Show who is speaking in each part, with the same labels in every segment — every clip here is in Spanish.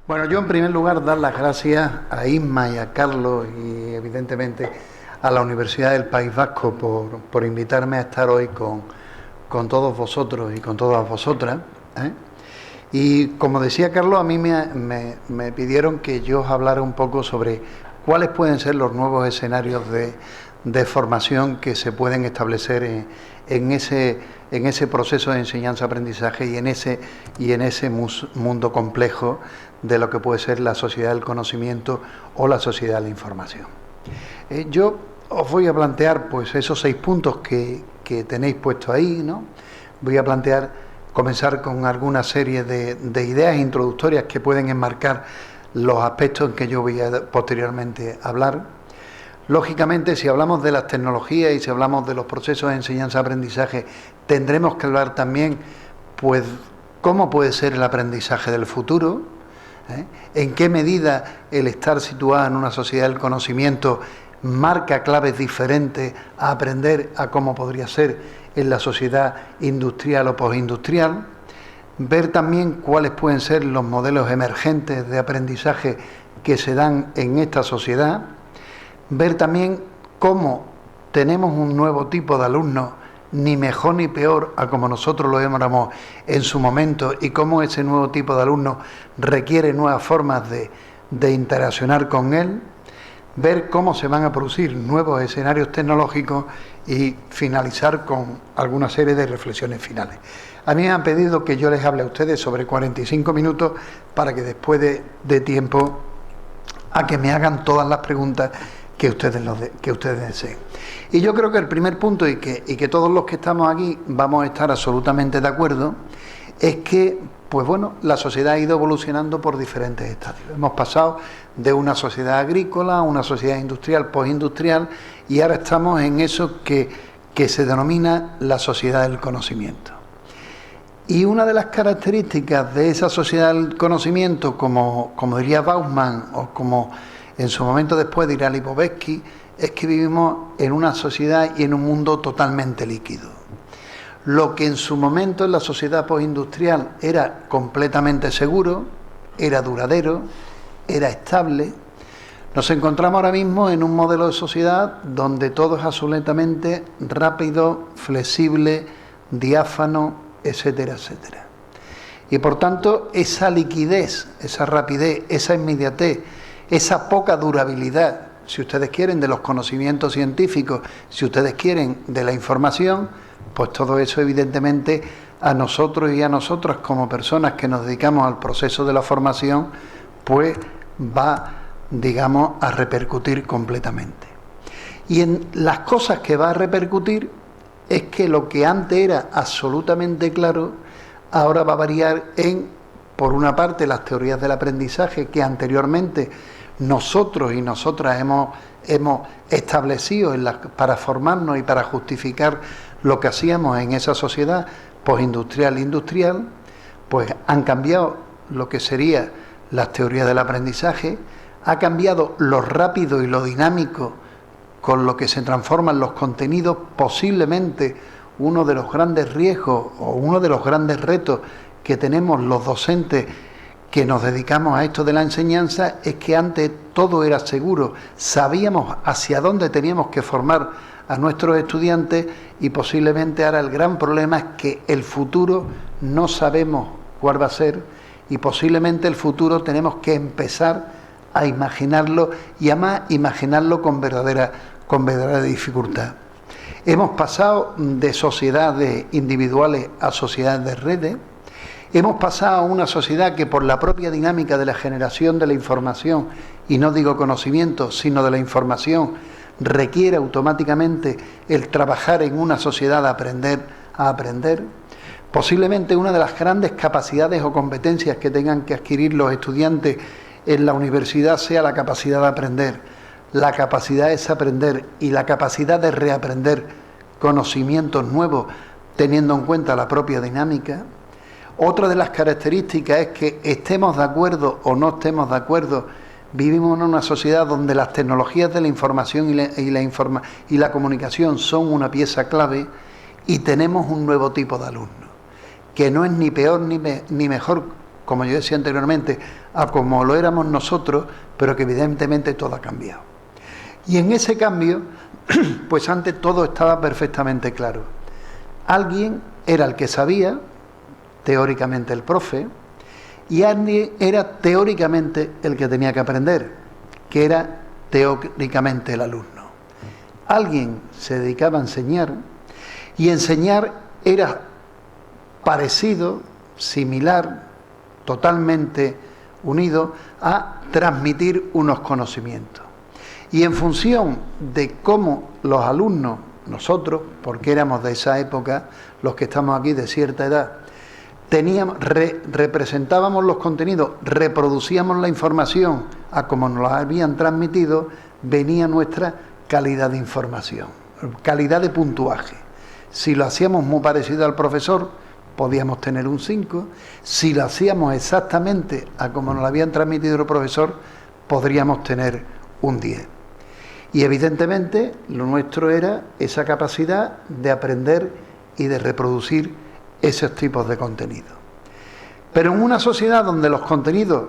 Speaker 1: Bueno, yo en primer lugar dar las gracias a Isma y a Carlos y evidentemente a la Universidad del País Vasco por invitarme a estar hoy con todos vosotros y con todas vosotras, ¿eh? Y como decía Carlos, a mí me pidieron que yo os hablara un poco sobre cuáles pueden ser los nuevos escenarios de formación que se pueden establecer en ese proceso de enseñanza-aprendizaje y en ese mundo complejo de lo que puede ser la sociedad del conocimiento o la sociedad de la información. Yo os voy a plantear pues esos 6 puntos que tenéis puestos ahí, ¿no? Voy a comenzar con alguna serie de ideas introductorias que pueden enmarcar los aspectos en que yo voy a posteriormente hablar. Lógicamente, si hablamos de las tecnologías y si hablamos de los procesos de enseñanza-aprendizaje, tendremos que hablar también, pues, cómo puede ser el aprendizaje del futuro, en qué medida el estar situado en una sociedad del conocimiento marca claves diferentes a aprender a cómo podría ser en la sociedad industrial o postindustrial, ver también cuáles pueden ser los modelos emergentes de aprendizaje que se dan en esta sociedad, ver también cómo tenemos un nuevo tipo de alumnos, ni mejor ni peor a como nosotros lo éramos en su momento, y cómo ese nuevo tipo de alumnos requiere nuevas formas de interaccionar con él, ver cómo se van a producir nuevos escenarios tecnológicos y finalizar con alguna serie de reflexiones finales. A mí me han pedido que yo les hable a ustedes sobre 45 minutos para que después de tiempo a que me hagan todas las preguntas que ustedes deseen. Y yo creo que el primer punto, y que todos los que estamos aquí vamos a estar absolutamente de acuerdo, es que, pues bueno, la sociedad ha ido evolucionando por diferentes estadios. Hemos pasado de una sociedad agrícola a una sociedad industrial, postindustrial, y ahora estamos en eso que se denomina la sociedad del conocimiento. Y una de las características de esa sociedad del conocimiento, como diría Bauman, o como en su momento después dirá Lipovetsky, es que vivimos en una sociedad y en un mundo totalmente líquido. Lo que en su momento en la sociedad postindustrial era completamente seguro, era duradero, era estable, nos encontramos ahora mismo en un modelo de sociedad donde todo es absolutamente rápido, flexible, diáfano, etcétera, etcétera. Y por tanto, esa liquidez, esa rapidez, esa inmediatez, esa poca durabilidad, si ustedes quieren, de los conocimientos científicos, si ustedes quieren, de la información, pues todo eso evidentemente a nosotros y a nosotras como personas que nos dedicamos al proceso de la formación, pues va, digamos, a repercutir completamente. Y en las cosas que va a repercutir es que lo que antes era absolutamente claro, ahora va a variar en, por una parte, las teorías del aprendizaje que anteriormente nosotros y nosotras hemos establecido para formarnos y para justificar lo que hacíamos en esa sociedad postindustrial e industrial, pues han cambiado lo que sería las teorías del aprendizaje, ha cambiado lo rápido y lo dinámico con lo que se transforman los contenidos. Posiblemente uno de los grandes riesgos o uno de los grandes retos que tenemos los docentes que nos dedicamos a esto de la enseñanza es que antes todo era seguro, sabíamos hacia dónde teníamos que formar a nuestros estudiantes, y posiblemente ahora el gran problema es que el futuro no sabemos cuál va a ser, y posiblemente el futuro tenemos que empezar a imaginarlo, y además imaginarlo con verdadera dificultad. Hemos pasado de sociedades individuales a sociedades de redes. Hemos pasado a una sociedad que por la propia dinámica de la generación de la información, y no digo conocimiento, sino de la información, requiere automáticamente el trabajar en una sociedad a aprender. Posiblemente una de las grandes capacidades o competencias que tengan que adquirir los estudiantes en la universidad sea la capacidad de aprender, la capacidad de desaprender y la capacidad de reaprender conocimientos nuevos teniendo en cuenta la propia dinámica. Otra de las características es que estemos de acuerdo o no estemos de acuerdo, vivimos en una sociedad donde las tecnologías de la información y la comunicación son una pieza clave, y tenemos un nuevo tipo de alumno, que no es ni peor ni mejor, como yo decía anteriormente, a como lo éramos nosotros, pero que evidentemente todo ha cambiado. Y en ese cambio, pues antes todo estaba perfectamente claro. Alguien era el que sabía, teóricamente el profe, y alguien era teóricamente el que tenía que aprender, que era teóricamente el alumno. Alguien se dedicaba a enseñar, y enseñar era parecido, similar, totalmente unido a transmitir unos conocimientos. Y en función de cómo los alumnos, nosotros, porque éramos de esa época, los que estamos aquí de cierta edad, representábamos los contenidos, reproducíamos la información a como nos la habían transmitido, venía nuestra calidad de información, calidad de puntuaje. Si lo hacíamos muy parecido al profesor, podíamos tener un 5. Si lo hacíamos exactamente a como nos lo habían transmitido el profesor, podríamos tener un 10. Y evidentemente lo nuestro era esa capacidad de aprender y de reproducir esos tipos de contenidos. Pero en una sociedad donde los contenidos,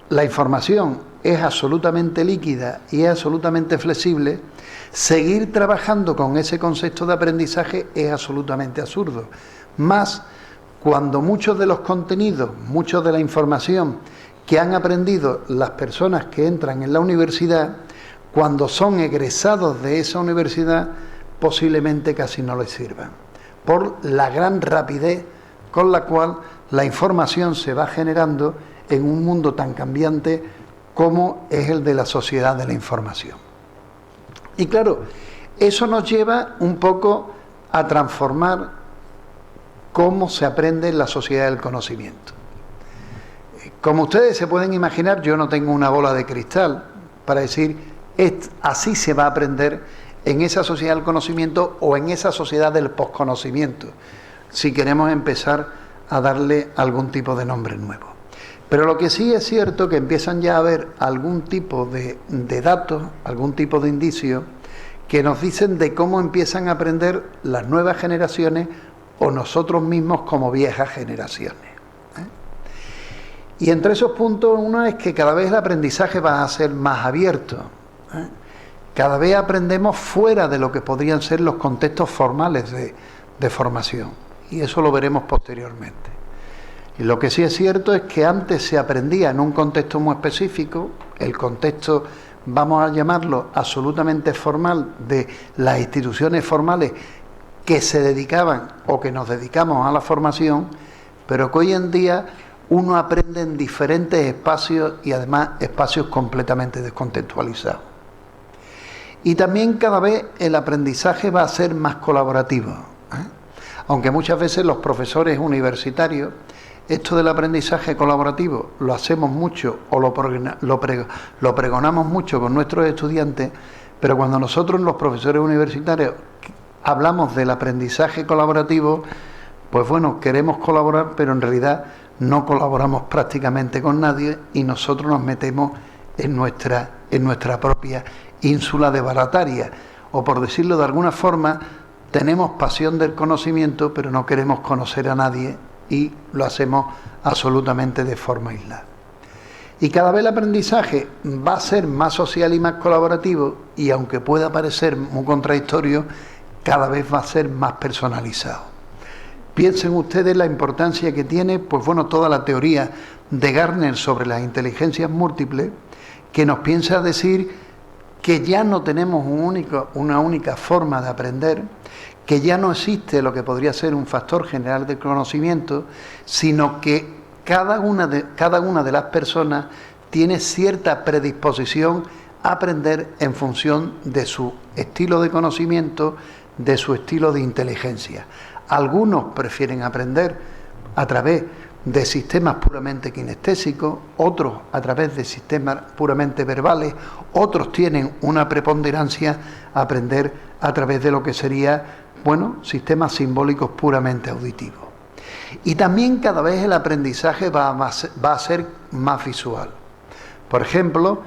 Speaker 1: la información es absolutamente líquida y es absolutamente flexible, seguir trabajando con ese concepto de aprendizaje es absolutamente absurdo. Más cuando muchos de los contenidos, mucha de la información que han aprendido las personas que entran en la universidad, cuando son egresados de esa universidad, posiblemente casi no les sirvan, por la gran rapidez con la cual la información se va generando en un mundo tan cambiante como es el de la sociedad de la información. Y claro, eso nos lleva un poco a transformar cómo se aprende en la sociedad del conocimiento. Como ustedes se pueden imaginar, yo no tengo una bola de cristal para decir así se va a aprender en esa sociedad del conocimiento o en esa sociedad del posconocimiento, si queremos empezar a darle algún tipo de nombre nuevo. Pero lo que sí es cierto que empiezan ya a haber algún tipo de datos, algún tipo de indicios que nos dicen de cómo empiezan a aprender las nuevas generaciones o nosotros mismos como viejas generaciones. Y entre esos puntos, uno es que cada vez el aprendizaje va a ser más abierto. Cada vez aprendemos fuera de lo que podrían ser los contextos formales de formación. Y eso lo veremos posteriormente. Y lo que sí es cierto es que antes se aprendía en un contexto muy específico, el contexto, vamos a llamarlo, absolutamente formal, de las instituciones formales que se dedicaban o que nos dedicamos a la formación, pero que hoy en día uno aprende en diferentes espacios y además espacios completamente descontextualizados. Y también cada vez el aprendizaje va a ser más colaborativo, aunque muchas veces los profesores universitarios, esto del aprendizaje colaborativo lo hacemos mucho o lo pregonamos mucho con nuestros estudiantes, pero cuando nosotros los profesores universitarios hablamos del aprendizaje colaborativo, pues bueno, queremos colaborar, pero en realidad no colaboramos prácticamente con nadie y nosotros nos metemos en nuestra propia ínsula de barataria, o por decirlo de alguna forma, tenemos pasión del conocimiento, pero no queremos conocer a nadie y lo hacemos absolutamente de forma aislada. Y cada vez el aprendizaje va a ser más social y más colaborativo, y aunque pueda parecer muy contradictorio, cada vez va a ser más personalizado. Piensen ustedes la importancia que tiene, pues bueno, toda la teoría de Gartner sobre las inteligencias múltiples, que nos piensa decir que ya no tenemos una única forma de aprender, que ya no existe lo que podría ser un factor general de conocimiento, sino que cada una de las personas tiene cierta predisposición a aprender en función de su estilo de conocimiento, de su estilo de inteligencia. Algunos prefieren aprender a través de sistemas puramente kinestésicos, otros a través de sistemas puramente verbales, otros tienen una preponderancia a aprender a través de lo que sería, bueno, sistemas simbólicos puramente auditivos. Y también cada vez el aprendizaje va a ser más visual. Por ejemplo,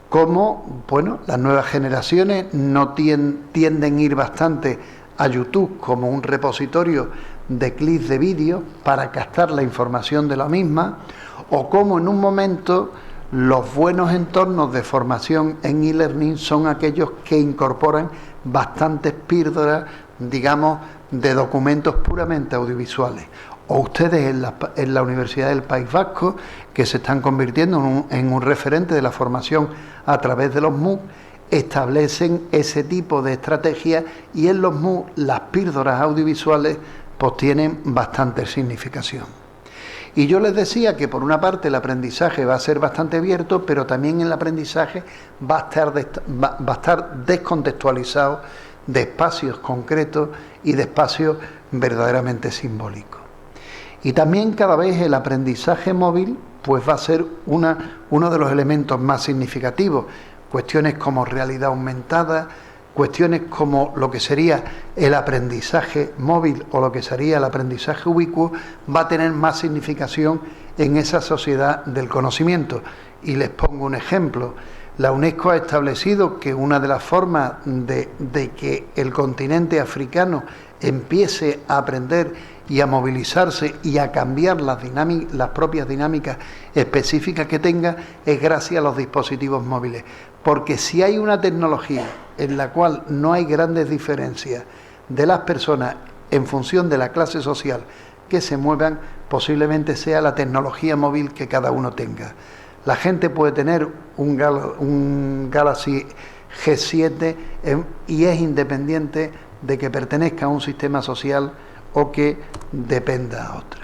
Speaker 1: como, bueno, las nuevas generaciones no tienden a ir bastante a YouTube como un repositorio de clics de vídeo para captar la información de la misma, o cómo en un momento los buenos entornos de formación en e-learning son aquellos que incorporan bastantes píldoras, digamos, de documentos puramente audiovisuales. O ustedes en la Universidad del País Vasco, que se están convirtiendo en un referente de la formación a través de los MOOC, establecen ese tipo de estrategias, y en los MOOC las píldoras audiovisuales pues tienen bastante significación. Y yo les decía que por una parte el aprendizaje va a ser bastante abierto, pero también el aprendizaje va a estar descontextualizado de espacios concretos y de espacios verdaderamente simbólicos. Y también cada vez el aprendizaje móvil pues va a ser uno de los elementos más significativos. Cuestiones como realidad aumentada, cuestiones como lo que sería el aprendizaje móvil o lo que sería el aprendizaje ubicuo va a tener más significación en esa sociedad del conocimiento. Y les pongo un ejemplo. La UNESCO ha establecido que una de las formas de que el continente africano empiece a aprender y a movilizarse y a cambiar las propias dinámicas específicas que tenga es gracias a los dispositivos móviles. Porque si hay una tecnología en la cual no hay grandes diferencias de las personas en función de la clase social que se muevan, posiblemente sea la tecnología móvil que cada uno tenga. La gente puede tener un Galaxy G7 y es independiente de que pertenezca a un sistema social o que dependa a otra.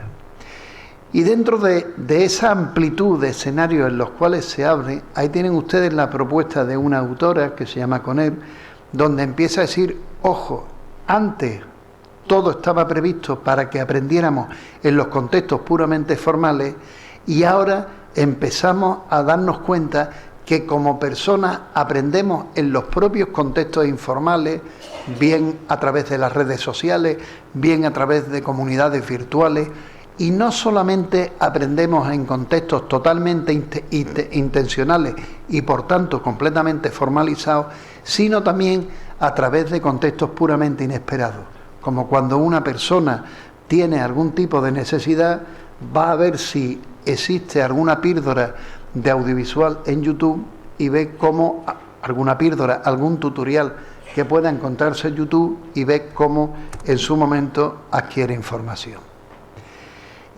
Speaker 1: Y dentro de esa amplitud de escenarios en los cuales se abre, ahí tienen ustedes la propuesta de una autora que se llama Conner, donde empieza a decir, ojo, antes todo estaba previsto para que aprendiéramos en los contextos puramente formales, y ahora empezamos a darnos cuenta que como personas aprendemos en los propios contextos informales, bien a través de las redes sociales, bien a través de comunidades virtuales, y no solamente aprendemos en contextos totalmente intencionales y por tanto completamente formalizados, sino también a través de contextos puramente inesperados, como cuando una persona tiene algún tipo de necesidad, va a ver si existe alguna píldora de audiovisual en YouTube y ve cómo alguna píldora, algún tutorial que pueda encontrarse en YouTube, y ve cómo en su momento adquiere información.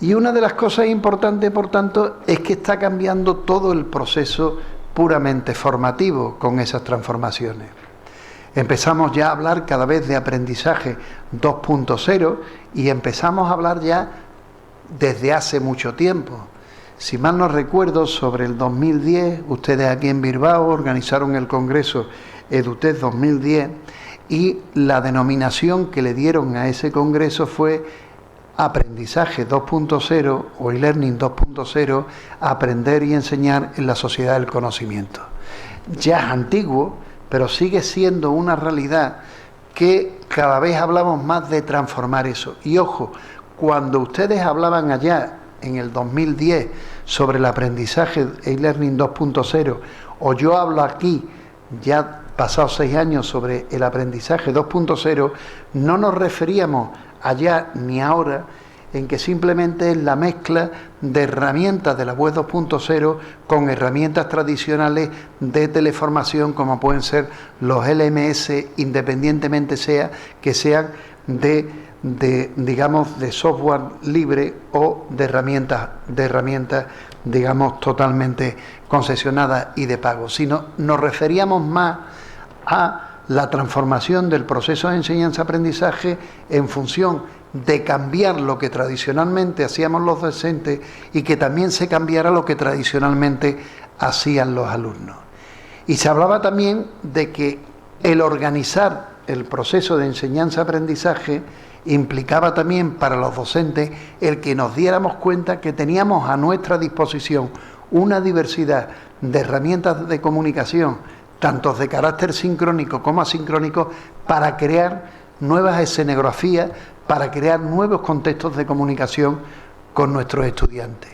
Speaker 1: Y una de las cosas importantes, por tanto, es que está cambiando todo el proceso puramente formativo con esas transformaciones. Empezamos ya a hablar cada vez de aprendizaje 2.0 y empezamos a hablar ya desde hace mucho tiempo. Si mal no recuerdo, sobre el 2010, ustedes aquí en Bilbao organizaron el Congreso EduTech 2010 y la denominación que le dieron a ese congreso fue Aprendizaje 2.0 o e-learning 2.0, aprender y enseñar en la sociedad del conocimiento. Ya es antiguo, pero sigue siendo una realidad que cada vez hablamos más de transformar eso. Y ojo, cuando ustedes hablaban allá en el 2010 sobre el aprendizaje e-learning 2.0, o yo hablo aquí ya pasados 6 años sobre el aprendizaje 2.0, no nos referíamos allá ni ahora en que simplemente es la mezcla de herramientas de la web 2.0 con herramientas tradicionales de teleformación como pueden ser los LMS, independientemente que sean digamos de software libre o de herramientas digamos totalmente concesionadas y de pago, sino nos referíamos más a la transformación del proceso de enseñanza-aprendizaje en función de cambiar lo que tradicionalmente hacíamos los docentes y que también se cambiara lo que tradicionalmente hacían los alumnos. Y se hablaba también de que el organizar el proceso de enseñanza-aprendizaje implicaba también para los docentes el que nos diéramos cuenta que teníamos a nuestra disposición una diversidad de herramientas de comunicación, tanto de carácter sincrónico como asincrónico, para crear nuevas escenografías, para crear nuevos contextos de comunicación con nuestros estudiantes.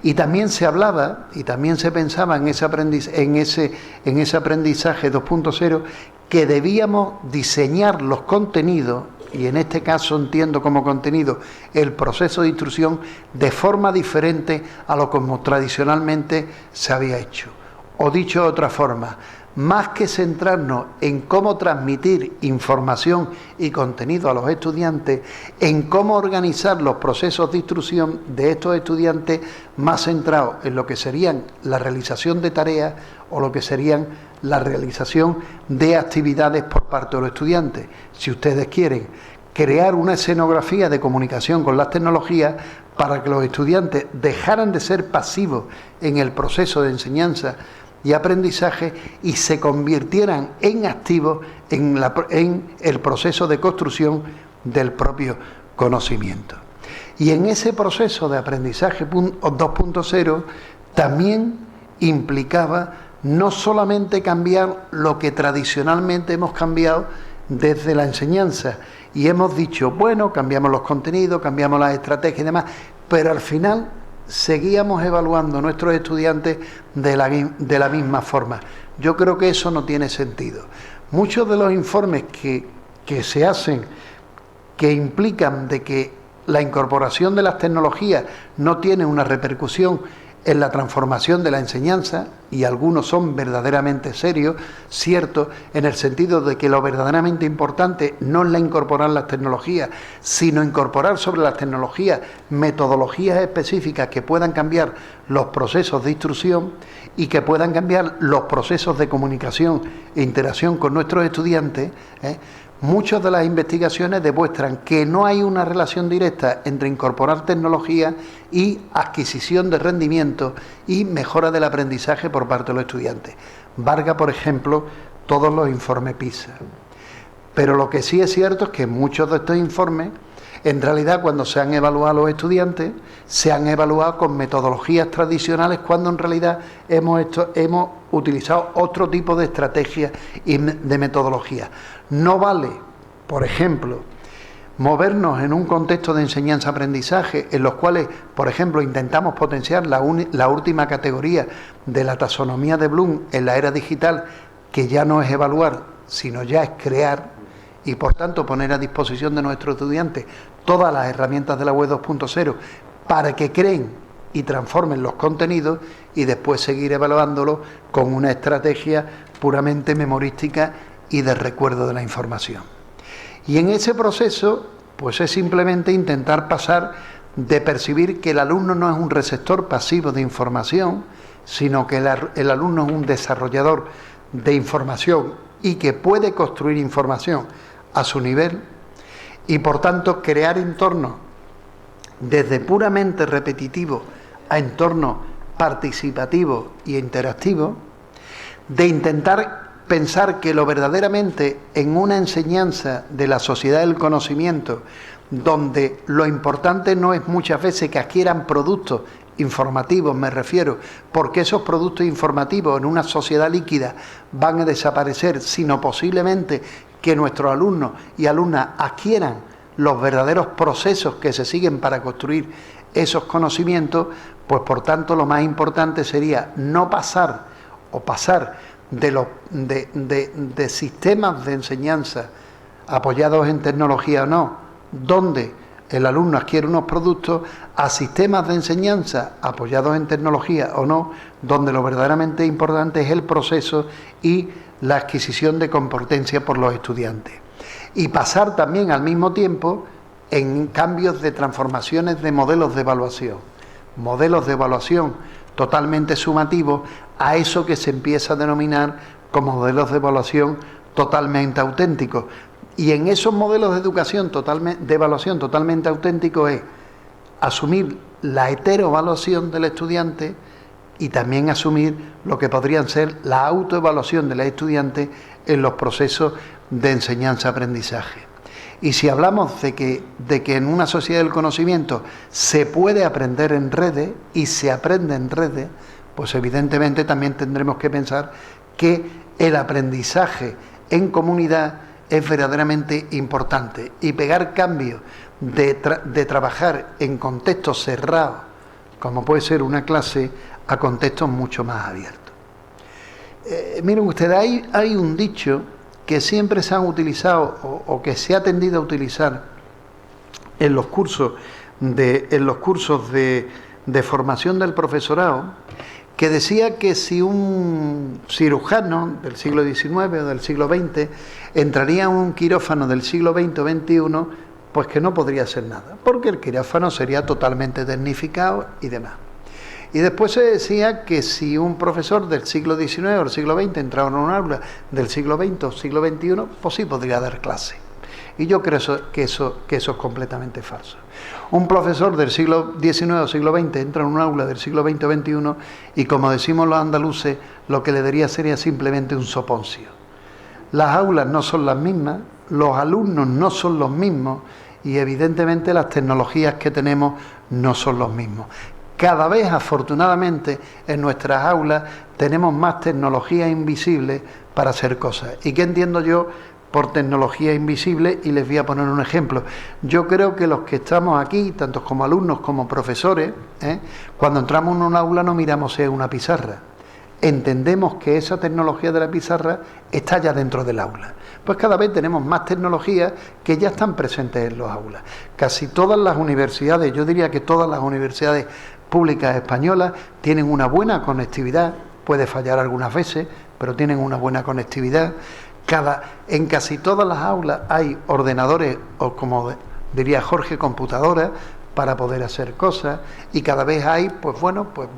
Speaker 1: Y también se hablaba y también se pensaba en ese aprendizaje 2.0 que debíamos diseñar los contenidos y en este caso entiendo como contenido el proceso de instrucción de forma diferente a lo como tradicionalmente se había hecho. O dicho de otra forma, más que centrarnos en cómo transmitir información y contenido a los estudiantes, en cómo organizar los procesos de instrucción de estos estudiantes, más centrados en lo que serían la realización de tareas o lo que serían la realización de actividades por parte de los estudiantes. Si ustedes quieren crear una escenografía de comunicación con las tecnologías para que los estudiantes dejaran de ser pasivos en el proceso de enseñanza y aprendizaje y se convirtieran en activos en el proceso de construcción del propio conocimiento. Y en ese proceso de aprendizaje 2.0 también implicaba no solamente cambiar lo que tradicionalmente hemos cambiado desde la enseñanza, y hemos dicho, bueno, cambiamos los contenidos, cambiamos las estrategias y demás, pero al final seguíamos evaluando a nuestros estudiantes de la misma forma. Yo creo que eso no tiene sentido. Muchos de los informes que se hacen, que implican de que la incorporación de las tecnologías no tiene una repercusión en la transformación de la enseñanza, y algunos son verdaderamente serios, cierto, en el sentido de que lo verdaderamente importante no es la incorporar las tecnologías, sino incorporar sobre las tecnologías metodologías específicas que puedan cambiar los procesos de instrucción y que puedan cambiar los procesos de comunicación e interacción con nuestros estudiantes. Muchas de las investigaciones demuestran que no hay una relación directa entre incorporar tecnología y adquisición de rendimiento y mejora del aprendizaje por parte de los estudiantes. Valga, por ejemplo, todos los informes PISA. Pero lo que sí es cierto es que muchos de estos informes, en realidad, cuando se han evaluado a los estudiantes, se han evaluado con metodologías tradicionales, cuando en realidad hemos utilizado otro tipo de estrategias y de metodología. No vale, por ejemplo, movernos en un contexto de enseñanza-aprendizaje en los cuales, por ejemplo, intentamos potenciar la última categoría de la taxonomía de Bloom en la era digital, que ya no es evaluar, sino ya es crear, y por tanto poner a disposición de nuestros estudiantes todas las herramientas de la web 2.0 para que creen y transformen los contenidos, y después seguir evaluándolos con una estrategia puramente memorística y de recuerdo de la información. Y en ese proceso, pues es simplemente intentar pasar de percibir que el alumno no es un receptor pasivo de información, sino que el alumno es un desarrollador de información y que puede construir información a su nivel, y por tanto crear entornos desde puramente repetitivo a entornos participativos y interactivos, de intentar pensar que lo verdaderamente en una enseñanza de la sociedad del conocimiento, donde lo importante no es muchas veces que adquieran productos informativos, me refiero, porque esos productos informativos en una sociedad líquida van a desaparecer, sino posiblemente que nuestros alumnos y alumnas adquieran los verdaderos procesos que se siguen para construir esos conocimientos. Pues por tanto lo más importante sería no pasar o pasar de sistemas de enseñanza apoyados en tecnología o no, donde el alumno adquiere unos productos, a sistemas de enseñanza apoyados en tecnología o no, donde lo verdaderamente importante es el proceso y la adquisición de competencia por los estudiantes. Y pasar también al mismo tiempo en cambios de transformaciones de modelos de evaluación totalmente sumativos a eso que se empieza a denominar como modelos de evaluación totalmente auténticos. Y en esos modelos de evaluación totalmente auténticos es asumir la heteroevaluación del estudiante y también asumir lo que podrían ser la autoevaluación del estudiante en los procesos de enseñanza-aprendizaje. Y si hablamos de que en una sociedad del conocimiento se puede aprender en redes y se aprende en redes, pues evidentemente también tendremos que pensar que el aprendizaje en comunidad es verdaderamente importante, y pegar cambios de trabajar en contextos cerrados, como puede ser una clase, a contextos mucho más abiertos. Miren ustedes, hay un dicho que siempre se han utilizado o que se ha tendido a utilizar en los cursos de formación del profesorado, que decía que si un cirujano del siglo XIX o del siglo XX entraría en un quirófano del siglo XX o XXI, pues que no podría hacer nada, porque el quirófano sería totalmente tecnificado y demás. Y después se decía que si un profesor del siglo XIX o del siglo XX entraba en un aula del siglo XX o siglo XXI, pues sí podría dar clase. Y yo creo que eso es completamente falso. Un profesor del siglo XIX o siglo XX entra en un aula del siglo XX o XXI y, como decimos los andaluces, lo que le daría sería simplemente un soponcio. Las aulas no son las mismas, los alumnos no son los mismos y evidentemente las tecnologías que tenemos no son los mismos. Cada vez, afortunadamente, en nuestras aulas tenemos más tecnología invisible para hacer cosas. ¿Y qué entiendo yo por tecnología invisible? Y les voy a poner un ejemplo. Yo creo que los que estamos aquí, tanto como alumnos como profesores, cuando entramos en un aula no miramos si es una pizarra. Entendemos que esa tecnología de la pizarra está ya dentro del aula. Pues cada vez tenemos más tecnologías que ya están presentes en los aulas. Casi todas las universidades, yo diría que todas las universidades públicas españolas tienen una buena conectividad, puede fallar algunas veces, pero tienen una buena conectividad. En casi todas las aulas hay ordenadores, o como diría Jorge, computadoras, para poder hacer cosas, y cada vez hay, pues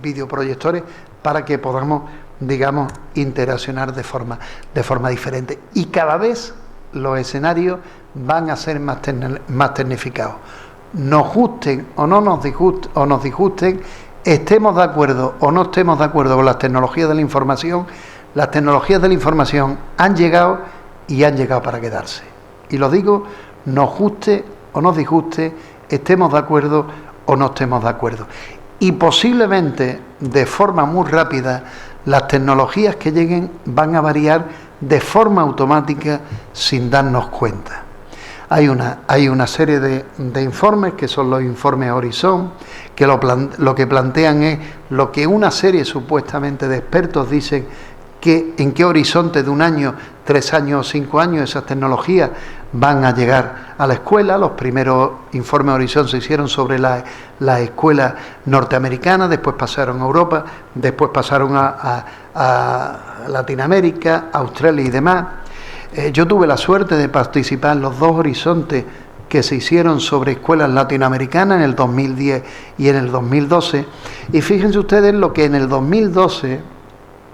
Speaker 1: videoproyectores para que podamos, digamos, interaccionar de forma diferente. Y cada vez los escenarios van a ser más tecnificados. Nos gusten o no nos disgusten, estemos de acuerdo o no estemos de acuerdo con las tecnologías de la información, las tecnologías de la información han llegado y han llegado para quedarse. Y lo digo, nos guste o nos disguste, estemos de acuerdo o no estemos de acuerdo. Y posiblemente, de forma muy rápida, las tecnologías que lleguen van a variar de forma automática sin darnos cuenta. Hay una serie de informes, que son los informes Horizon, que lo que plantean es lo que una serie supuestamente de expertos dicen, que en qué horizonte de 1 año, 3 años o 5 años esas tecnologías van a llegar a la escuela. Los primeros informes Horizon se hicieron sobre la escuela norteamericana, después pasaron a Europa, después pasaron a Latinoamérica, Australia y demás. Yo tuve la suerte de participar en los 2 horizontes que se hicieron sobre escuelas latinoamericanas en el 2010 y en el 2012. Y fíjense ustedes lo que en el 2012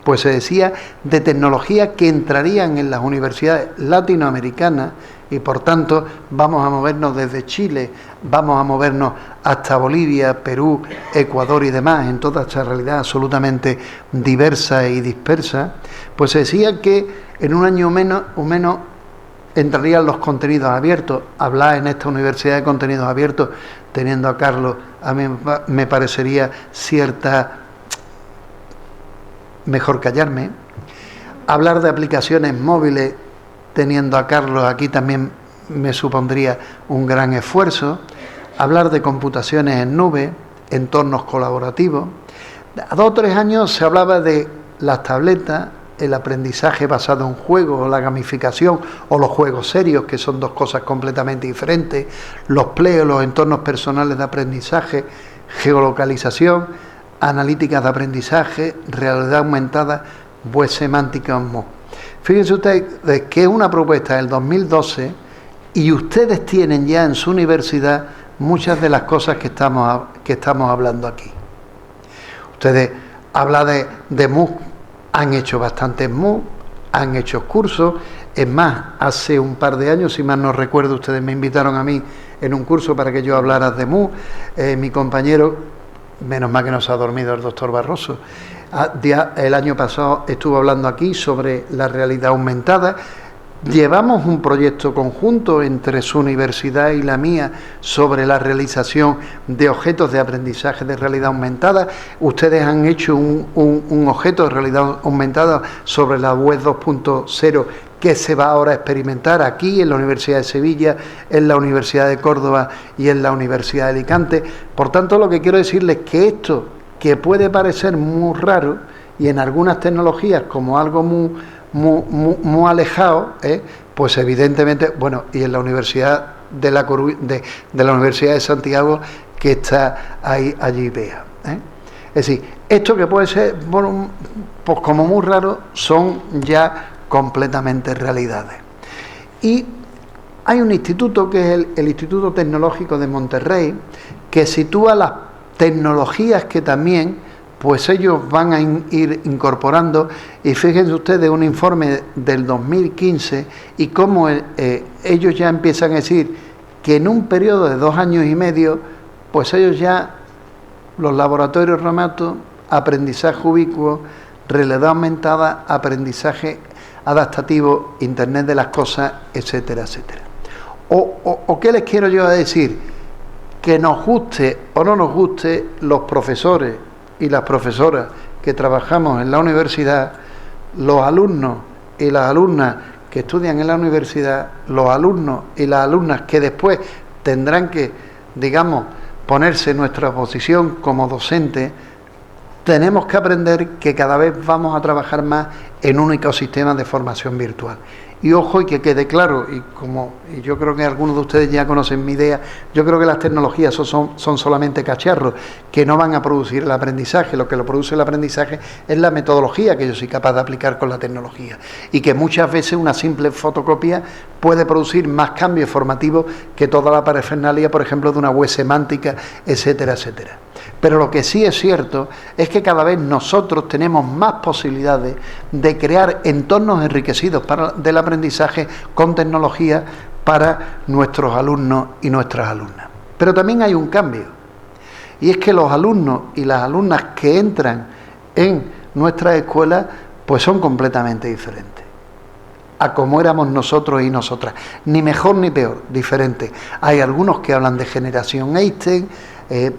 Speaker 1: pues se decía de tecnologías que entrarían en las universidades latinoamericanas, y por tanto vamos a movernos desde Chile, vamos a movernos hasta Bolivia, Perú, Ecuador y demás, en toda esta realidad absolutamente diversa y dispersa. Pues se decía que en 1 año o menos entrarían los contenidos abiertos. Hablar en esta universidad de contenidos abiertos, teniendo a Carlos, a mí me parecería mejor callarme. Hablar de aplicaciones móviles teniendo a Carlos aquí también me supondría un gran esfuerzo. Hablar de computaciones en nube, entornos colaborativos. A 2 o 3 años se hablaba de las tabletas, el aprendizaje basado en juegos, o la gamificación, o los juegos serios, que son 2 cosas completamente diferentes, los PLE, los entornos personales de aprendizaje, geolocalización, analíticas de aprendizaje, realidad aumentada, web semántica en MOOC. Fíjense ustedes que es una propuesta del 2012 y ustedes tienen ya en su universidad muchas de las cosas que estamos hablando aquí. Ustedes hablan de MOOC, han hecho bastantes MOOC, han hecho cursos. Es más, hace un par de años, si mal no recuerdo, ustedes me invitaron a mí en un curso para que yo hablara de MOOC. Mi compañero, menos mal que no se ha dormido el doctor Barroso, el año pasado estuvo hablando aquí sobre la realidad aumentada. Llevamos un proyecto conjunto entre su universidad y la mía sobre la realización de objetos de aprendizaje de realidad aumentada. Ustedes han hecho un objeto de realidad aumentada sobre la web 2.0 que se va ahora a experimentar aquí en la Universidad de Sevilla, en la Universidad de Córdoba y en la Universidad de Alicante. Por tanto, lo que quiero decirles es que esto, que puede parecer muy raro y en algunas tecnologías como algo muy alejados, pues evidentemente, bueno, y en la Universidad de la Universidad de Santiago, que está allí vea. Es decir, esto que puede ser, bueno, pues como muy raro, son ya completamente realidades. Y hay un instituto que es el Instituto Tecnológico de Monterrey, que sitúa las tecnologías que también pues ellos van a ir incorporando, y fíjense ustedes un informe del 2015 y cómo ellos ya empiezan a decir que en un periodo de 2 años y medio, pues ellos ya, los laboratorios remotos, aprendizaje ubicuo, realidad aumentada, aprendizaje adaptativo, Internet de las cosas, etcétera, etcétera. ¿O qué les quiero yo a decir? Que nos guste o no nos guste, los profesores y las profesoras que trabajamos en la universidad, los alumnos y las alumnas que estudian en la universidad, los alumnos y las alumnas que después tendrán que, digamos, ponerse en nuestra posición como docentes, tenemos que aprender que cada vez vamos a trabajar más en un ecosistema de formación virtual. Y ojo, y que quede claro, y yo creo que algunos de ustedes ya conocen mi idea, yo creo que las tecnologías son solamente cacharros que no van a producir el aprendizaje. Lo que lo produce el aprendizaje es la metodología que yo soy capaz de aplicar con la tecnología, y que muchas veces una simple fotocopia puede producir más cambios formativos que toda la parafernalia, por ejemplo, de una web semántica, etcétera, etcétera. Pero lo que sí es cierto es que cada vez nosotros tenemos más posibilidades de crear entornos enriquecidos del aprendizaje con tecnología para nuestros alumnos y nuestras alumnas. Pero también hay un cambio, y es que los alumnos y las alumnas que entran en nuestras escuelas pues son completamente diferentes a como éramos nosotros y nosotras, ni mejor ni peor, diferente. Hay algunos que hablan de generación Einstein,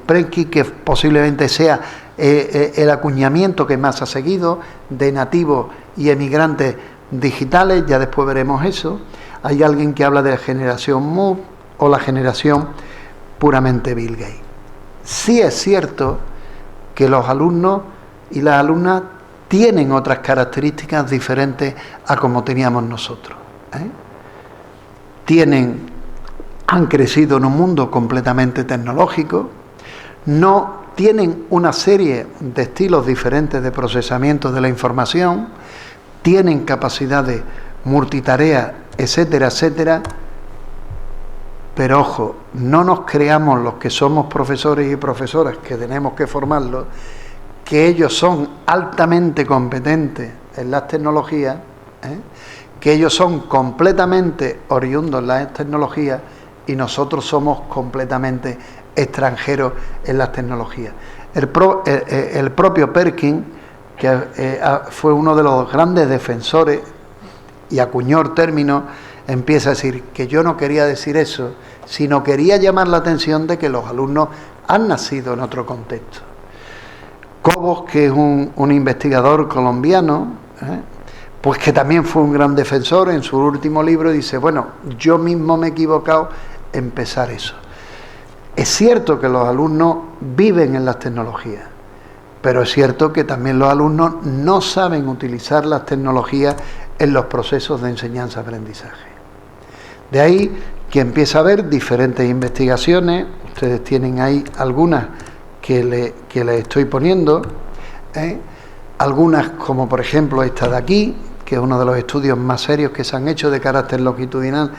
Speaker 1: Prensky, que posiblemente sea el acuñamiento que más ha seguido, de nativos y emigrantes digitales, ya después veremos eso. Hay alguien que habla de la generación MOOC o la generación puramente Bill Gates. Sí es cierto que los alumnos y las alumnas tienen otras características diferentes a como teníamos nosotros. Han crecido en un mundo completamente tecnológico, no tienen una serie de estilos diferentes de procesamiento de la información, tienen capacidades multitarea, etcétera, etcétera. Pero ojo, no nos creamos los que somos profesores y profesoras, que tenemos que formarlos, que ellos son altamente competentes en las tecnologías, que ellos son completamente oriundos en las tecnologías y nosotros somos completamente extranjeros en las tecnologías. El propio Perkin, que fue uno de los grandes defensores y acuñó el término, empieza a decir que yo no quería decir eso, sino quería llamar la atención de que los alumnos han nacido en otro contexto. Cobos, que es un investigador colombiano, pues que también fue un gran defensor, en su último libro dice, bueno, yo mismo me he equivocado en pensar eso. Es cierto que los alumnos viven en las tecnologías, pero es cierto que también los alumnos no saben utilizar las tecnologías en los procesos de enseñanza-aprendizaje. De ahí que empieza a haber diferentes investigaciones, ustedes tienen ahí algunas que les estoy poniendo, algunas como por ejemplo esta de aquí, que es uno de los estudios más serios que se han hecho de carácter longitudinal.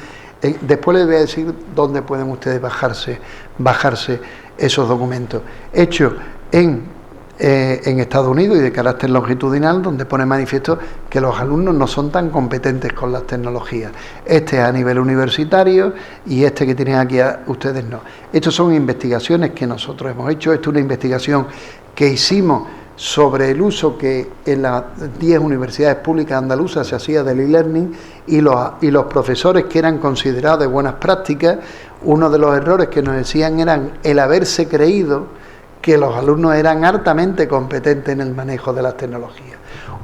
Speaker 1: Después les voy a decir dónde pueden ustedes bajarse esos documentos. Hechos en Estados Unidos y de carácter longitudinal, donde pone manifiesto que los alumnos no son tan competentes con las tecnologías. Este es a nivel universitario y este que tienen aquí ustedes no. Estas son investigaciones que nosotros hemos hecho. Esto es una investigación que hicimos sobre el uso que en las 10 universidades públicas andaluzas se hacía del e-learning y los profesores que eran considerados de buenas prácticas. Uno de los errores que nos decían eran el haberse creído que los alumnos eran altamente competentes en el manejo de las tecnologías.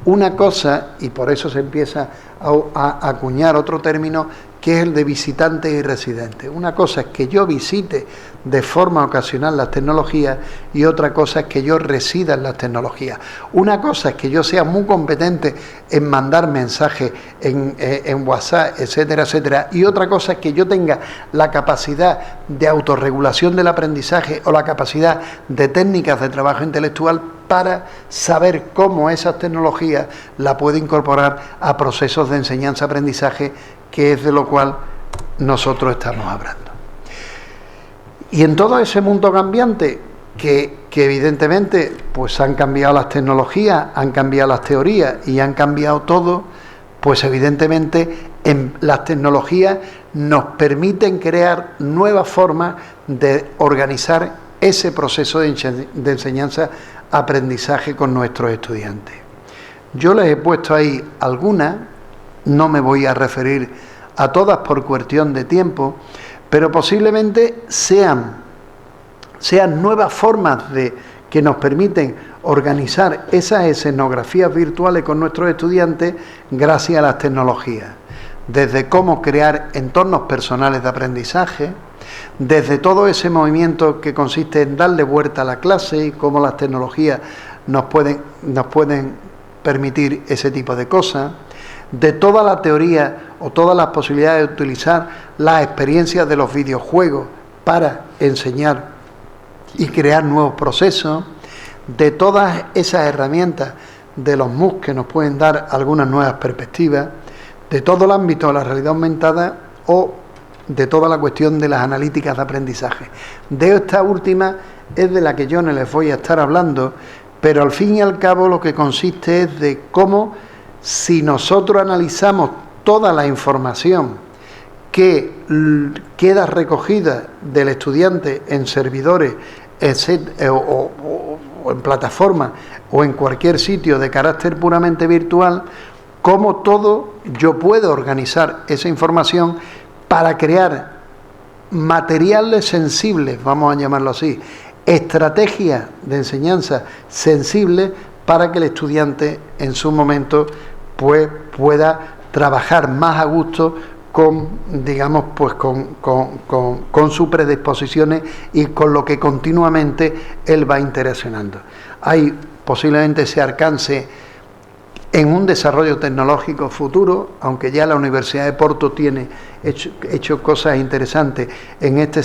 Speaker 1: Una cosa, y por eso se empieza a acuñar otro término, que es el de visitantes y residentes. Una cosa es que yo visite de forma ocasional las tecnologías y otra cosa es que yo resida en las tecnologías. Una cosa es que yo sea muy competente en mandar mensajes en WhatsApp, etcétera, etcétera, y otra cosa es que yo tenga la capacidad de autorregulación del aprendizaje o la capacidad de técnicas de trabajo intelectual para saber cómo esas tecnologías la puedo incorporar a procesos de enseñanza-aprendizaje, que es de lo cual nosotros estamos hablando. Y en todo ese mundo cambiante, que evidentemente pues han cambiado las tecnologías, han cambiado las teorías y han cambiado todo, pues evidentemente las tecnologías nos permiten crear nuevas formas de organizar ese proceso de enseñanza-aprendizaje con nuestros estudiantes. Yo les he puesto ahí algunas, no me voy a referir a todas por cuestión de tiempo, pero posiblemente sean nuevas formas que nos permiten organizar esas escenografías virtuales con nuestros estudiantes gracias a las tecnologías. Desde cómo crear entornos personales de aprendizaje, desde todo ese movimiento que consiste en darle vuelta a la clase y cómo las tecnologías nos pueden permitir ese tipo de cosas, de toda la teoría o todas las posibilidades de utilizar las experiencias de los videojuegos para enseñar y crear nuevos procesos, de todas esas herramientas de los MOOC que nos pueden dar algunas nuevas perspectivas, de todo el ámbito de la realidad aumentada o de toda la cuestión de las analíticas de aprendizaje. De esta última es de la que yo no les voy a estar hablando, pero al fin y al cabo lo que consiste es de cómo, si nosotros analizamos toda la información que queda recogida del estudiante en servidores o en plataformas o en cualquier sitio de carácter puramente virtual, cómo todo yo puedo organizar esa información para crear materiales sensibles, vamos a llamarlo así, estrategias de enseñanza sensibles para que el estudiante en su momento pues pueda trabajar más a gusto con, digamos, pues con sus predisposiciones y con lo que continuamente él va interaccionando. Hay posiblemente ese alcance en un desarrollo tecnológico futuro, aunque ya la Universidad de Porto tiene hecho cosas interesantes en esta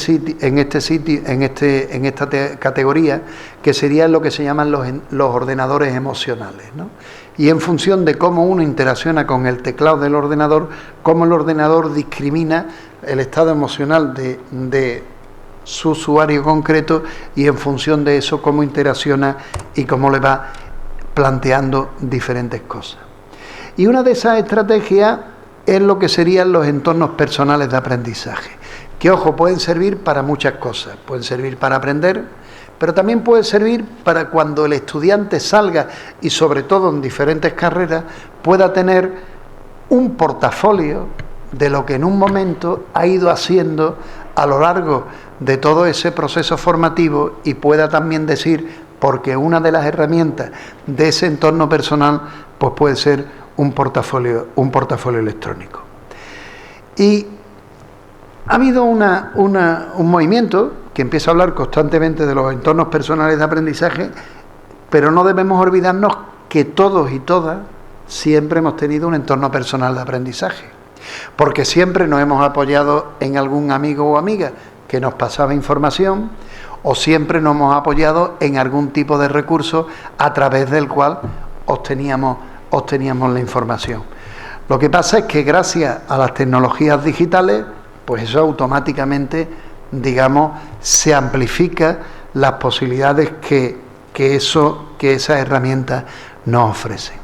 Speaker 1: categoría, que serían lo que se llaman los ordenadores emocionales, ¿no? Y en función de cómo uno interacciona con el teclado del ordenador, cómo el ordenador discrimina el estado emocional de su usuario concreto y en función de eso cómo interacciona y cómo le va planteando diferentes cosas. Y una de esas estrategias es lo que serían los entornos personales de aprendizaje, que, ojo, pueden servir para muchas cosas. Pueden servir para aprender, pero también pueden servir para cuando el estudiante salga y, sobre todo en diferentes carreras, pueda tener un portafolio de lo que en un momento ha ido haciendo a lo largo de todo ese proceso formativo y pueda también decir, porque una de las herramientas de ese entorno personal pues puede ser un portafolio electrónico. Y ha habido un movimiento que empieza a hablar constantemente de los entornos personales de aprendizaje, pero no debemos olvidarnos que todos y todas siempre hemos tenido un entorno personal de aprendizaje, porque siempre nos hemos apoyado en algún amigo o amiga que nos pasaba información, o siempre nos hemos apoyado en algún tipo de recurso a través del cual obteníamos la información. Lo que pasa es que gracias a las tecnologías digitales, pues eso automáticamente, digamos, se amplifica las posibilidades que esas herramientas nos ofrecen.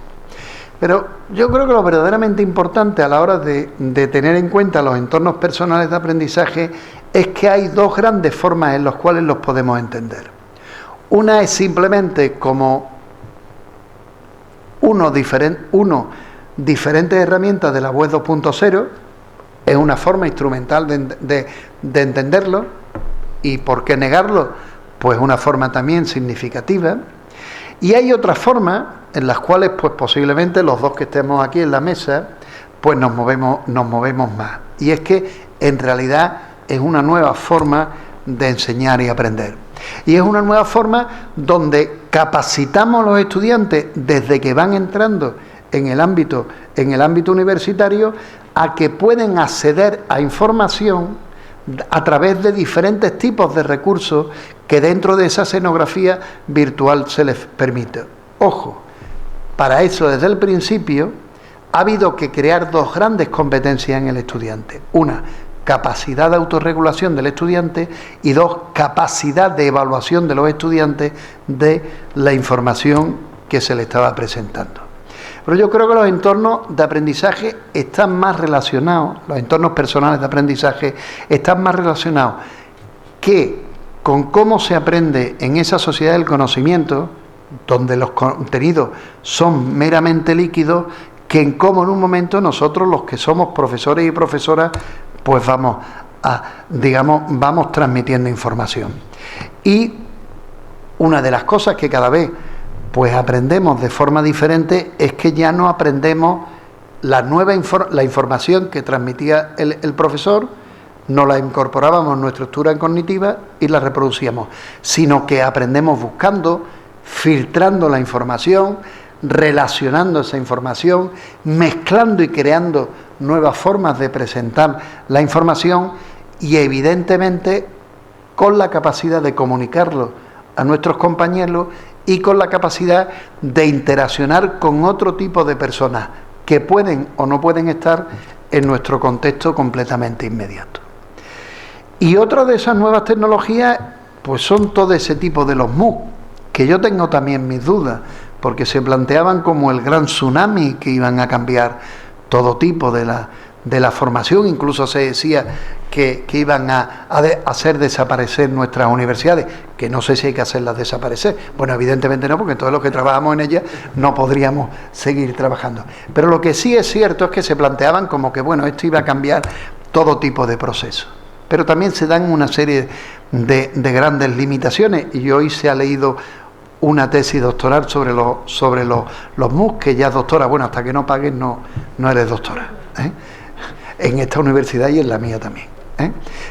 Speaker 1: Pero yo creo que lo verdaderamente importante a la hora de tener en cuenta los entornos personales de aprendizaje es que hay dos grandes formas en las cuales los podemos entender. Una es simplemente como diferentes herramientas de la web 2.0, es una forma instrumental de entenderlo, y ¿por qué negarlo? Pues una forma también significativa. Y hay otra forma en las cuales pues posiblemente los dos que estemos aquí en la mesa pues nos movemos más. Y es que en realidad es una nueva forma de enseñar y aprender. Y es una nueva forma donde capacitamos a los estudiantes desde que van entrando en el ámbito universitario a que pueden acceder a información a través de diferentes tipos de recursos que dentro de esa escenografía virtual se les permite. Ojo, para eso desde el principio ha habido que crear dos grandes competencias en el estudiante. Una, capacidad de autorregulación del estudiante, y dos, capacidad de evaluación de los estudiantes de la información que se les estaba presentando. Pero yo creo que los entornos de aprendizaje están más relacionados, los entornos personales de aprendizaje están más relacionados que con cómo se aprende en esa sociedad del conocimiento, donde los contenidos son meramente líquidos, que en cómo en un momento nosotros, los que somos profesores y profesoras, pues vamos transmitiendo información. Y una de las cosas que cada vez pues aprendemos de forma diferente es que ya no aprendemos la información que transmitía el profesor, no la incorporábamos en nuestra estructura cognitiva y la reproducíamos, sino que aprendemos buscando, filtrando la información, relacionando esa información, mezclando y creando nuevas formas de presentar la información y evidentemente con la capacidad de comunicarlo a nuestros compañeros y con la capacidad de interaccionar con otro tipo de personas que pueden o no pueden estar en nuestro contexto completamente inmediato. Y otra de esas nuevas tecnologías pues son todo ese tipo de los MOOC, que yo tengo también mis dudas, porque se planteaban como el gran tsunami que iban a cambiar todo tipo de la formación, incluso se decía que iban a hacer desaparecer nuestras universidades, que no sé si hay que hacerlas desaparecer. Bueno, evidentemente no, porque todos los que trabajamos en ellas no podríamos seguir trabajando. Pero lo que sí es cierto es que se planteaban como que, bueno, esto iba a cambiar todo tipo de procesos. Pero también se dan una serie de grandes limitaciones, y hoy se ha leído una tesis doctoral sobre los MOOC, que ya es doctora. Bueno, hasta que no pagues no eres doctora, ¿eh? En esta universidad y en la mía también, ¿eh?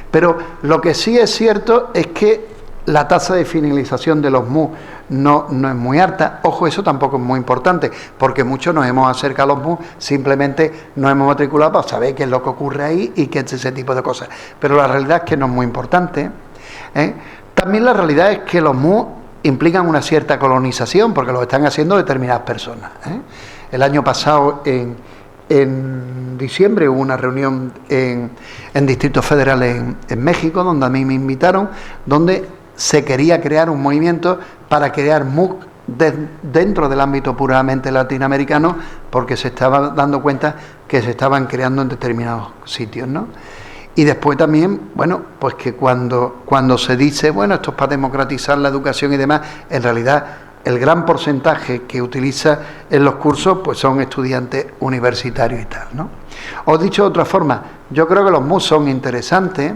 Speaker 1: Pero lo que sí es cierto es que la tasa de finalización de los MOOC no es muy alta. Ojo, eso tampoco es muy importante, porque muchos nos hemos acercado a los MOOC, simplemente nos hemos matriculado para saber qué es lo que ocurre ahí y qué es ese tipo de cosas. Pero la realidad es que no es muy importante, ¿eh? También la realidad es que los MOOC implican una cierta colonización, porque lo están haciendo determinadas personas, ¿eh? El año pasado, en diciembre, hubo una reunión en Distrito Federal en México, donde a mí me invitaron, donde se quería crear un movimiento para crear MOOC dentro del ámbito puramente latinoamericano, porque se estaba dando cuenta que se estaban creando en determinados sitios, ¿no? Y después también, bueno, pues que cuando se dice, bueno, esto es para democratizar la educación y demás, en realidad el gran porcentaje que utiliza en los cursos pues son estudiantes universitarios y tal, ¿no? Os he dicho de otra forma, yo creo que los MOOC son interesantes,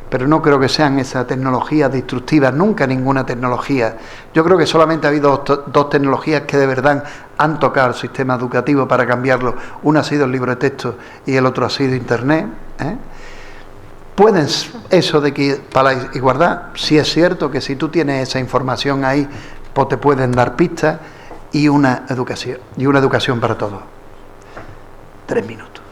Speaker 1: pero no creo que sean esas tecnologías destructivas, nunca ninguna tecnología. Yo creo que solamente ha habido dos tecnologías que de verdad han tocado el sistema educativo para cambiarlo. Una ha sido el libro de texto y el otro ha sido Internet, ¿eh? Pueden, eso de que para la igualdad, sí es cierto que si tú tienes esa información ahí, pues te pueden dar pistas, y una educación para todos. 3 minutos.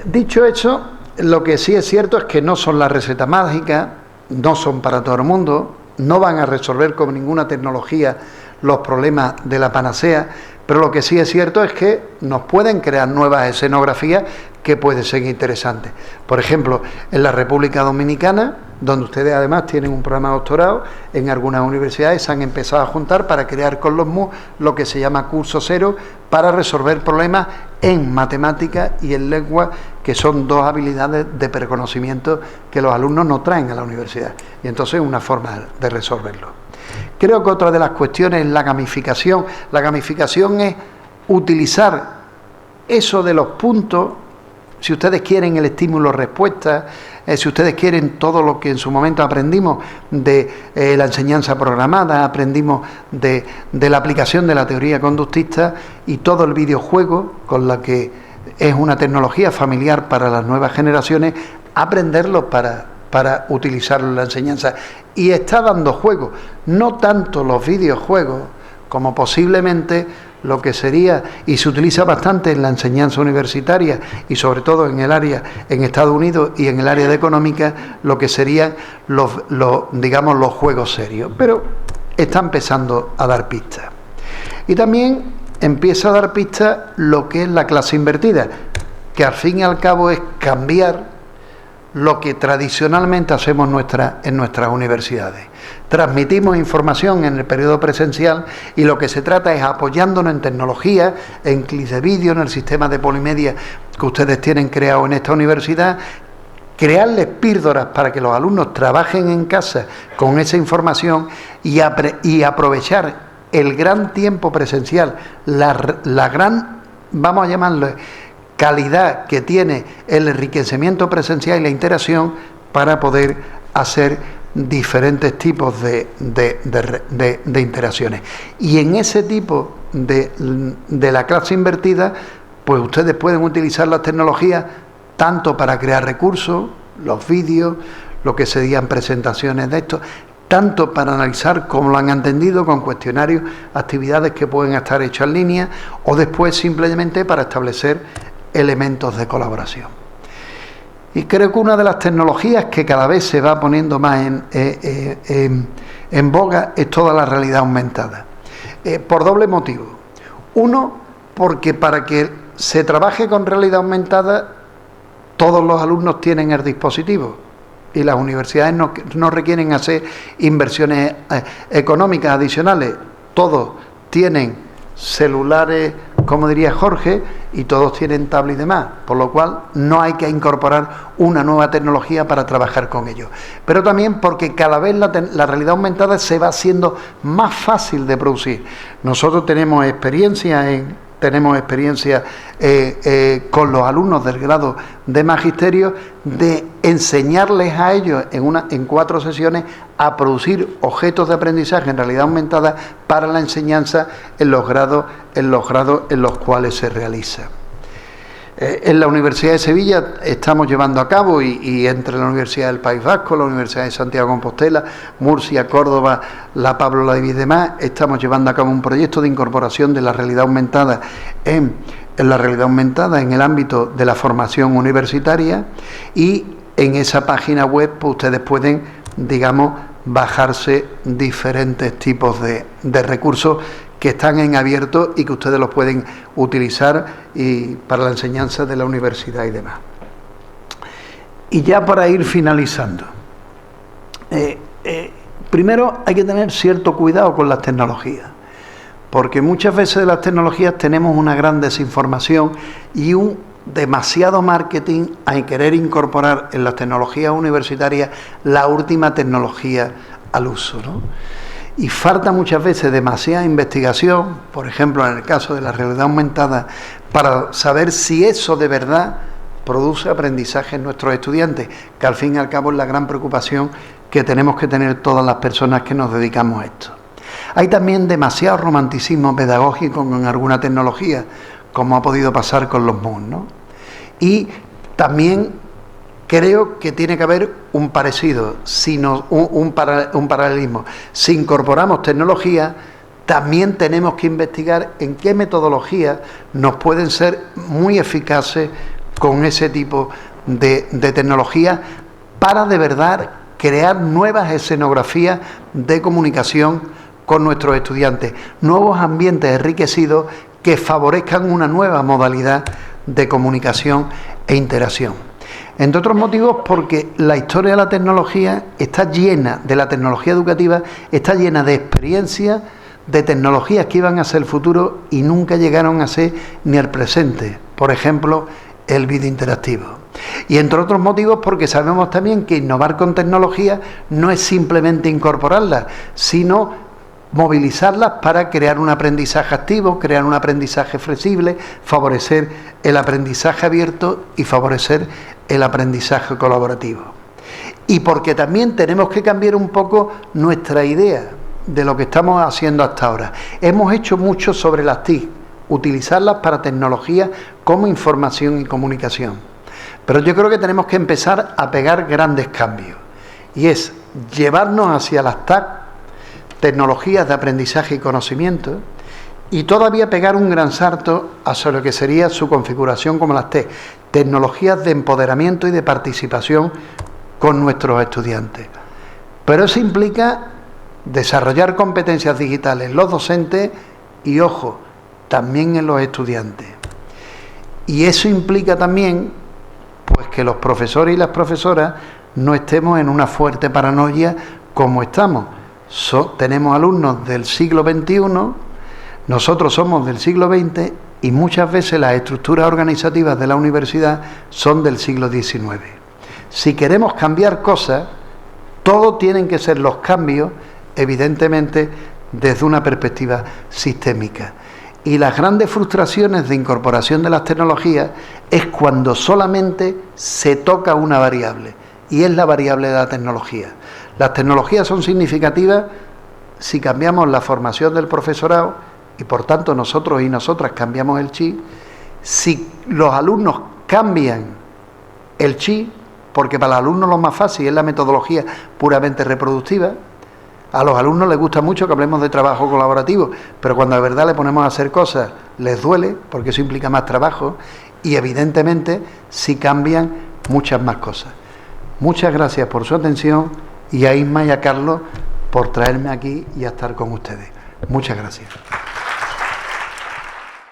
Speaker 1: Dicho eso, lo que sí es cierto es que no son la receta mágica, no son para todo el mundo, no van a resolver con ninguna tecnología los problemas de la panacea, pero lo que sí es cierto es que nos pueden crear nuevas escenografías que pueden ser interesantes. Por ejemplo, en la República Dominicana, donde ustedes además tienen un programa de doctorado, en algunas universidades se han empezado a juntar para crear con los MOOC lo que se llama curso cero, para resolver problemas en matemáticas y en lengua, que son dos habilidades de preconocimiento que los alumnos no traen a la universidad, y entonces es una forma de resolverlo. Creo que otra de las cuestiones es la gamificación. La gamificación es utilizar eso de los puntos si ustedes quieren el estímulo-respuesta, si ustedes quieren todo lo que en su momento aprendimos de la enseñanza programada, aprendimos de la aplicación de la teoría conductista y todo el videojuego, con la que es una tecnología familiar para las nuevas generaciones, aprenderlo para utilizarlo en la enseñanza. Y está dando juego, no tanto los videojuegos como posiblemente lo que sería, y se utiliza bastante en la enseñanza universitaria y sobre todo en el área, en Estados Unidos y en el área de económica, lo que serían digamos, los juegos serios. Pero está empezando a dar pistas. Y también empieza a dar pistas lo que es la clase invertida, que al fin y al cabo es cambiar lo que tradicionalmente hacemos en nuestras universidades. Transmitimos información en el periodo presencial y lo que se trata es, apoyándonos en tecnología, en clics de vídeo, en el sistema de polimedia que ustedes tienen creado en esta universidad, crearles píldoras para que los alumnos trabajen en casa con esa información y aprovechar el gran tiempo presencial, la gran, vamos a llamarlo, calidad que tiene el enriquecimiento presencial y la interacción para poder hacer diferentes tipos de interacciones. Y en ese tipo de la clase invertida, pues ustedes pueden utilizar las tecnologías tanto para crear recursos, los vídeos, lo que serían presentaciones de esto, tanto para analizar cómo lo han entendido con cuestionarios, actividades que pueden estar hechas en línea, o después simplemente para establecer elementos de colaboración. Y creo que una de las tecnologías que cada vez se va poniendo más en boga es toda la realidad aumentada. Por doble motivo. Uno, porque para que se trabaje con realidad aumentada, todos los alumnos tienen el dispositivo y las universidades no requieren hacer inversiones económicas adicionales. Todos tienen celulares, como diría Jorge, y todos tienen tablet y demás, por lo cual no hay que incorporar una nueva tecnología para trabajar con ellos. Pero también porque cada vez la realidad aumentada se va haciendo más fácil de producir. Nosotros tenemos experiencia con los alumnos del grado de magisterio de enseñarles a ellos en 4 sesiones a producir objetos de aprendizaje en realidad aumentada para la enseñanza en los grados en los cuales se realiza. En la Universidad de Sevilla estamos llevando a cabo, y entre la Universidad del País Vasco, la Universidad de Santiago de Compostela, Murcia, Córdoba, la Pablo David y demás, estamos llevando a cabo un proyecto de incorporación de la realidad aumentada en el ámbito de la formación universitaria, y en esa página web pues ustedes pueden, digamos, bajarse diferentes tipos de recursos que están en abierto y que ustedes los pueden utilizar para la enseñanza de la universidad y demás. Y ya para ir finalizando, primero hay que tener cierto cuidado con las tecnologías, porque muchas veces de las tecnologías tenemos una gran desinformación y un demasiado marketing a querer incorporar en las tecnologías universitarias la última tecnología al uso, ¿no? Y falta muchas veces demasiada investigación, por ejemplo en el caso de la realidad aumentada, para saber si eso de verdad produce aprendizaje en nuestros estudiantes, que al fin y al cabo es la gran preocupación que tenemos que tener todas las personas que nos dedicamos a esto. Hay también demasiado romanticismo pedagógico con alguna tecnología, como ha podido pasar con los MOOC, ¿no? Y también creo que tiene que haber un parecido, un paralelismo. Si incorporamos tecnología, también tenemos que investigar en qué metodologías nos pueden ser muy eficaces con ese tipo de tecnología para de verdad crear nuevas escenografías de comunicación con nuestros estudiantes, nuevos ambientes enriquecidos que favorezcan una nueva modalidad de comunicación e interacción. Entre otros motivos porque la historia de la tecnología está llena, de la tecnología educativa, está llena de experiencias, de tecnologías que iban a ser el futuro y nunca llegaron a ser ni el presente. Por ejemplo, el vídeo interactivo. Y entre otros motivos porque sabemos también que innovar con tecnología no es simplemente incorporarla, sino movilizarlas para crear un aprendizaje activo, crear un aprendizaje flexible, favorecer el aprendizaje abierto y favorecer el aprendizaje colaborativo. Y porque también tenemos que cambiar un poco nuestra idea de lo que estamos haciendo hasta ahora. Hemos hecho mucho sobre las TIC, utilizarlas para tecnologías como información y comunicación. Pero yo creo que tenemos que empezar a pegar grandes cambios. Y es llevarnos hacia las TAC, tecnologías de aprendizaje y conocimiento, y todavía pegar un gran salto hacia lo que sería su configuración como las TEC, tecnologías de empoderamiento y de participación con nuestros estudiantes. Pero eso implica desarrollar competencias digitales en los docentes y, ojo, también en los estudiantes. Y eso implica también pues que los profesores y las profesoras no estemos en una fuerte paranoia como estamos. Tenemos alumnos del siglo XXI, nosotros somos del siglo XX y muchas veces las estructuras organizativas de la universidad son del siglo XIX. Si queremos cambiar cosas, todo tienen que ser los cambios, evidentemente, desde una perspectiva sistémica. Y las grandes frustraciones de incorporación de las tecnologías es cuando solamente se toca una variable, y es la variable de la tecnología. Las tecnologías son significativas si cambiamos la formación del profesorado y por tanto nosotros y nosotras cambiamos el chip, si los alumnos cambian el chip, porque para los alumnos lo más fácil es la metodología puramente reproductiva. A los alumnos les gusta mucho que hablemos de trabajo colaborativo, pero cuando de verdad le ponemos a hacer cosas les duele, porque eso implica más trabajo y evidentemente si cambian muchas más cosas. Muchas gracias por su atención y a Isma y a Carlos por traerme aquí y a estar con ustedes. Muchas gracias.